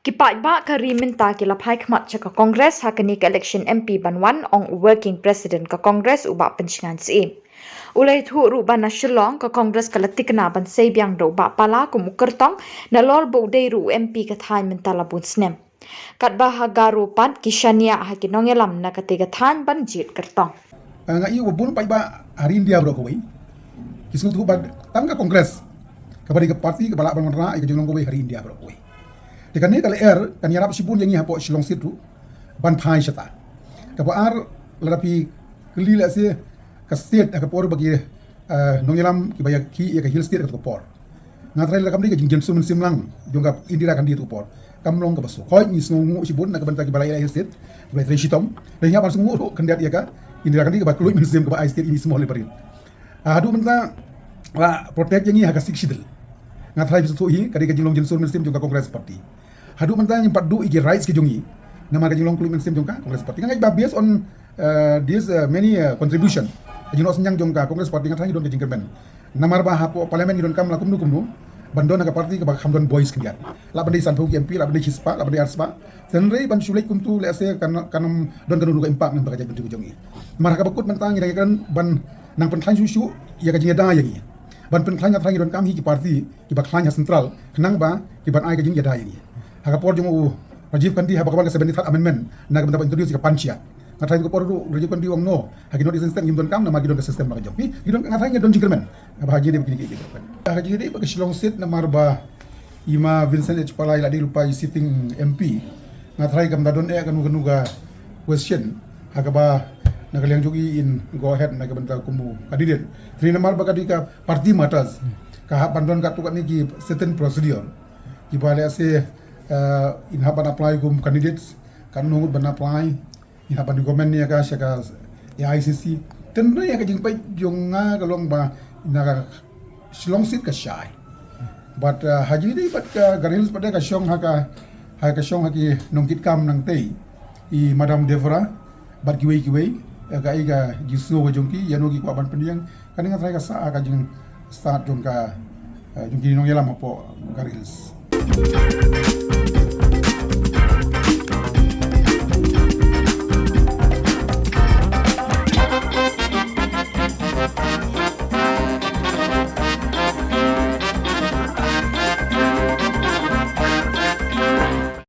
Kipat ba kari minta kilapai khmat cha ka Congress hakani ka election MP banwan ong working president ka Congress uba pencingan si. Ulai thu ru ban na Shillong ka Congress ka latikna ban sei biang do ba pala ku mukertong na lol bo dei ru MP ka thai minta labun snem. Kat ba hagaru pan kishania hakinong elam na katiga than ban jit kertong. Nga iyo bun pai ba hari India bro ko bai. Kisung tu ba tangga Congress kabari ka parti ka bala ban ra ka jolong ko bai hari India bro ko bai. Dekane kala kan yarap sibun yang hapo Shillong situ ban thai shata. Ka ar larapi kelila se ka state ka por bagi nongelam ki baya ki ya ka hill state ka por. Ngatrai la kamdi ka jingjen sumun simlang jonga Indira kan di tu por. Kamlong ka baso. Koi ni sungu sibun na ka banta ki balaya hill state. Bai tre shitom. Dan ya ban sungu kandidat ya ka Indira kan di ka ba kluy museum ka ba state ini semua lebarin. Adu banta la protect yang ha ka sikshidil. Ngatrai bisu hi kadi ka jinglong jinsun museum jonga Congress party. Hadu mentang yang padu igi rights ke jongi nama ka jinglong klumen sim jongka Congress party ngai ba based on this many contribution jinglong senyang jongka Congress party ngai don ke jingkerben namar ba hapo parliament don kam la kumnu bandon ka party ka ba khamdon boys kendiat la bandai san phu MP la bandai hispa la bandai arspa senrei ban sulai kumtu le ase kanam don kanu ka impak nang ba ka bentu jongi mar ka bakut mentang ngai kan ban nang pen than susu ya ka jingeda yangi ban pen than ngai don kam hi ki party ki ba khanya central kenang ba ki ban ai ka jingeda yangi Hagapor jung Rajiv Gandhi habakaban ka 73 amendment na dapat introduce ka pancha ngatay ko por Rajiv Gandhi wong no hagino di system yun don kam na magidon ka system ba jom gidon ngatay nga don jingkerman bahagi de begini gitu bahagi de ba Shillong state na marba ima Vincent H Palay la di lupa sitting MP ngatay kam dadon kanu ga question hagaba nagalyang jogi in go ahead na kabanta kumu kandidat tri na marba kadika party matters ka pandon ka tukat ni ki certain procedure ki bale ase inhaban apply gum candidates kan nungut ban apply inhaban government ni ka syaka AICC tenre ya ka jing pai jonga kalong ba na Shillong sit ka shy but haji dei pat ka garils pada ka syong ha ka syong ha ki nongkit kam nang tei I Madam Devra bat kiwei ka iga jisu wa jongki yanogi ko ban pendiang kan nga ka sa ka jing start jongka jongki nong yalam apo garils